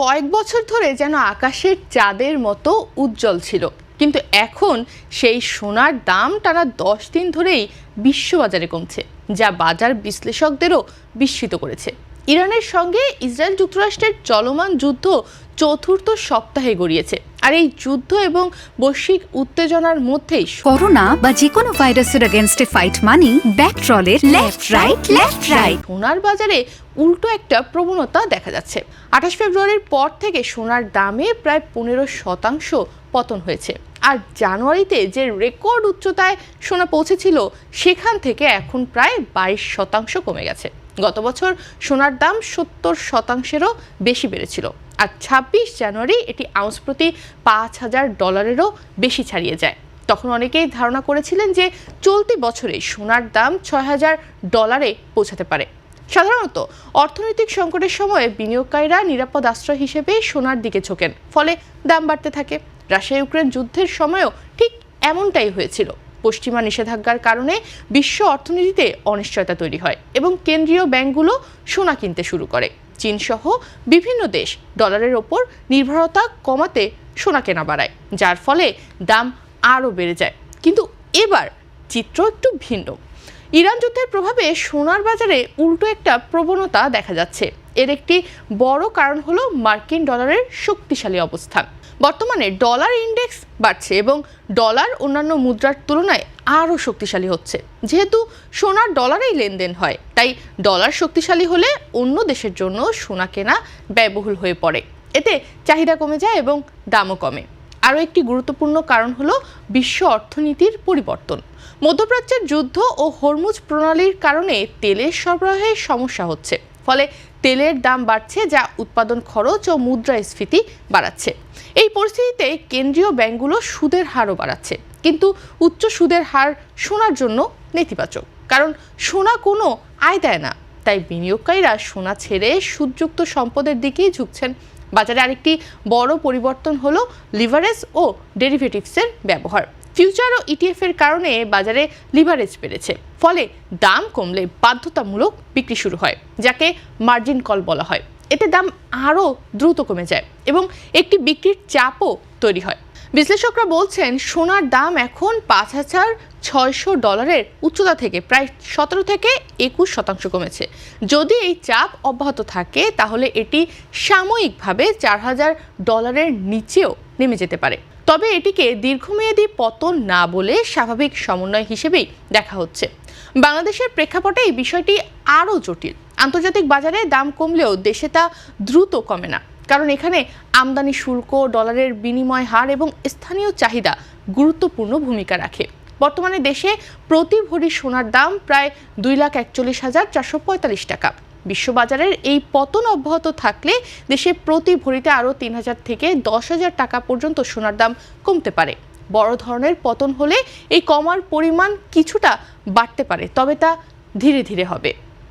কয়েক বছর ধরে যেন আকাশের চাঁদের মতো উজ্জ্বল ছিল, কিন্তু এখন সেই সোনার দাম টানা 10 দিন ধরেই বিশ্ববাজারে কমছে, যা বাজার বিশ্লেষকদেরও বিস্মিত করেছে। ইরানের সঙ্গে ইসরায়েল যুক্তরাষ্ট্রের চলমান যুদ্ধ চতুর্থ সপ্তাহে গড়িয়েছে, আর এই যুদ্ধ এবং বৈশ্বিক উত্তেজনার মধ্যেই করোনা বা যে কোনো ভাইরাসের এগেইনস্টে ফাইট মানি ব্যাকট্রলের লেফট রাইট। সোনার বাজারে উল্টো একটা প্রবণতা দেখা যাচ্ছে। 28 ফেব্রুয়ারির পর থেকে সোনার দামে প্রায় 15% পতন হয়েছে, আর জানুয়ারিতে যে রেকর্ড উচ্চতায় সোনা পৌঁছেছিল সেখান থেকে এখন প্রায় 22% কমে গেছে। গত বছর সোনার দাম 70%-এরও বেশি বেড়েছিল, আর 26 জানুয়ারি এটি আউন্স প্রতি $5,000-এরও বেশি ছাড়িয়ে যায়। তখন অনেকেই ধারণা করেছিলেন যে চলতি বছরে সোনার দাম $6,000-এ পৌঁছাতে পারে। সাধারণত অর্থনৈতিক সংকটের সময়ে বিনিয়োগকারীরা নিরাপদ আশ্রয় হিসেবে সোনার দিকে ঝোঁকেন, ফলে দাম বাড়তে থাকে। রাশিয়া ইউক্রেন যুদ্ধের সময়ও ঠিক এমনটাই হয়েছিল। পশ্চিমা নিষেধাজ্ঞার কারণে বিশ্ব অর্থনীতিতে অনিশ্চয়তা তৈরি হয় এবং কেন্দ্রীয় ব্যাংকগুলো সোনা কিনতে শুরু করে। চীন সহ বিভিন্ন দেশ ডলারের ওপর নির্ভরতা কমাতে সোনা কেনা বাড়ায়, যার ফলে দাম আরও বেড়ে যায়। কিন্তু এবার চিত্র একটু ভিন্ন। ইরান যুদ্ধের প্রভাবে সোনার বাজারে উল্টো একটা প্রবণতা দেখা যাচ্ছে। এর একটি বড় কারণ হলো মার্কিন ডলারের শক্তিশালী অবস্থান। বর্তমানে ডলার ইন্ডেক্স বাড়ছে এবং ডলার অন্যান্য মুদ্রার তুলনায় আরও শক্তিশালী হচ্ছে। যেহেতু সোনার ডলারেই লেনদেন হয়, তাই ডলার শক্তিশালী হলে অন্য দেশের জন্য সোনা কেনা ব্যয়বহুল হয়ে পড়ে। এতে চাহিদা কমে যায় এবং দামও কমে। আরও একটি গুরুত্বপূর্ণ কারণ হলো বিশ্ব অর্থনীতির পরিবর্তন। মধ্যপ্রাচ্যের যুদ্ধ ও হরমুজ প্রণালীর কারণে তেলের সরবরাহে সমস্যা হচ্ছে, ফলে তেলের দাম বাড়ছে, যা উৎপাদন খরচ ও মুদ্রাস্ফীতি বাড়াচ্ছে। এই পরিস্থিতিতে কেন্দ্রীয় ব্যাংকগুলো সুদের হারও বাড়াচ্ছে, কিন্তু উচ্চ সুদের হার সোনার জন্য নেতিবাচক, কারণ সোনা কোনো আয় দেয় না। তাই বিনিয়োগকারীরা সোনা ছেড়ে সুদযুক্ত সম্পদের দিকেই ঝুঁকছেন। বাজারে আরেকটি বড় পরিবর্তন হলো লিভারেজ ও ডেরিভেটিভসের ব্যবহার। ফিউচার ও ইটিএফ এর কারণে বাজারে লিভারেজ বেড়েছে, ফলে দাম কমলে বাধ্যতামূলক বিক্রি শুরু হয়, যাকে মার্জিন কল বলা হয়। এতে দাম আরও দ্রুত কমে যায় এবং একটি বিক্রির চাপও তৈরি হয়। বিশ্লেষকরা বলছেন সোনার দাম এখন $5,600 উচ্চতা থেকে প্রায় 17 থেকে 21% কমেছে। যদি এই চাপ অব্যাহত থাকে তাহলে এটি সাময়িকভাবে $4,000-এর নিচেও নেমে যেতে পারে। তবে এটিকে দীর্ঘমেয়াদী পতন না বলে স্বাভাবিক সমন্বয় হিসেবেই দেখা হচ্ছে। বাংলাদেশের প্রেক্ষাপটে এই বিষয়টি আরও জটিল। আন্তর্জাতিক বাজারে দাম কমলেও দেশে তা দ্রুত কমে না, কারণ এখানে আমদানি শুল্ক, ডলারের বিনিময় হার এবং স্থানীয় চাহিদা গুরুত্বপূর্ণ ভূমিকা রাখে। বর্তমানে দেশে প্রতি ভরি সোনার দাম প্রায় 2,41,445 টাকা। বিশ্ববাজারের এই পতন অব্যাহত থাকলে দেশে প্রতি ভরিতে আরও 3,000 থেকে 10,000 টাকা পর্যন্ত সোনার দাম কমতে পারে। বড় ধরনের পতন হলে এই কমার পরিমাণ কিছুটা বাড়তে পারে, তবে তা ধীরে ধীরে হবে।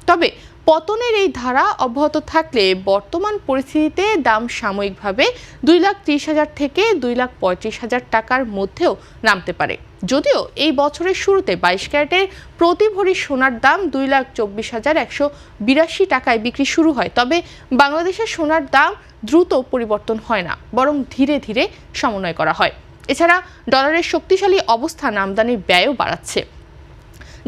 তবে পতনের এই ধারা অব্যাহত থাকলে বর্তমান পরিস্থিতিতে দাম সাময়িকভাবে 2,30,000 থেকে 2,35,000 টাকার মধ্যেও নামতে পারে। যদিও এই বছরের শুরুতে 22 ক্যারেটের প্রতি ভরি সোনার দাম 2,24,182 টাকায় বিক্রি শুরু হয়, তবে বাংলাদেশের সোনার দাম দ্রুত পরিবর্তন হয় না, বরং ধীরে ধীরে সমন্বয় করা হয়। এছাড়া ডলারের শক্তিশালী অবস্থান আমদানির ব্যয়ও বাড়াচ্ছে,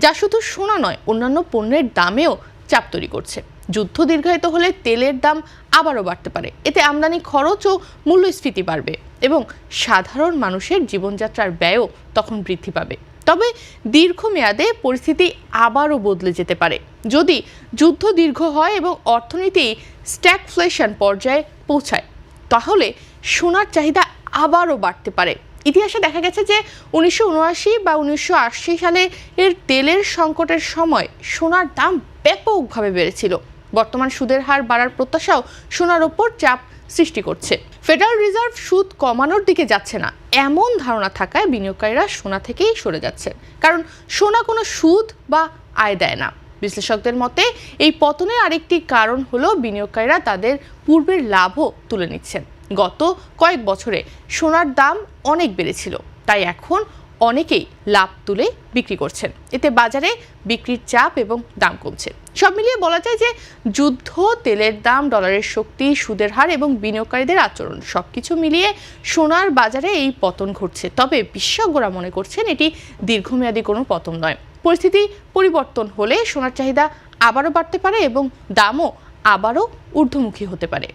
যা শুধু সোনা নয়, অন্যান্য পণ্যের দামেও চাপ তৈরি করছে। যুদ্ধ দীর্ঘায়িত হলে তেলের দাম আবারও বাড়তে পারে। এতে আমদানি খরচ ও মূল্যস্ফীতি বাড়বে এবং সাধারণ মানুষের জীবনযাত্রার ব্যয়ও তখন বৃদ্ধি পাবে। তবে দীর্ঘমেয়াদে পরিস্থিতি আবারও বদলে যেতে পারে। যদি যুদ্ধ দীর্ঘ হয় এবং অর্থনীতি স্ট্যাগফ্লেশন পর্যায়ে পৌঁছায়, তাহলে সোনার চাহিদা আবারও বাড়তে পারে। ইতিহাসে দেখা গেছে যে 1979 বা 1980 সালে এর তেলের সংকটের সময় সোনার দাম ব্যাপকভাবে বেড়েছিল। বর্তমান সুদের হার বাড়ার প্রত্যাশাও সোনার ওপর চাপ সৃষ্টি করছে। ফেডারেল রিজার্ভ সুদ কমানোর দিকে যাচ্ছে না এমন ধারণা থাকায় বিনিয়োগকারীরা সোনা থেকেই সরে যাচ্ছেন, কারণ সোনা কোনো সুদ বা আয় দেয় না। বিশ্লেষকদের মতে এই পতনের আরেকটি কারণ হলো বিনিয়োগকারীরা তাদের পূর্বের লাভও তুলে নিচ্ছেন। গত কয়েক বছরে সোনার দাম অনেক বেড়েছিল, তাই এখন অনেকেই লাভ তুলে বিক্রি করছেন। এতে বাজারে বিক্রির চাপ এবং দাম কমছে। সব মিলিয়ে বলা যায় যে যুদ্ধ, তেলের দাম, ডলারের শক্তি, সুদের হার এবং বিনিয়োগকারীদের আচরণ সবকিছু মিলিয়ে সোনার বাজারে এই পতন ঘটছে। তবে বিশেষজ্ঞরা মনে করছেন এটি দীর্ঘমেয়াদী কোনো পতন নয়। পরিস্থিতি পরিবর্তন হলে সোনার চাহিদা আবারও বাড়তে পারে এবং দামও আবারও ঊর্ধ্বমুখী হতে পারে।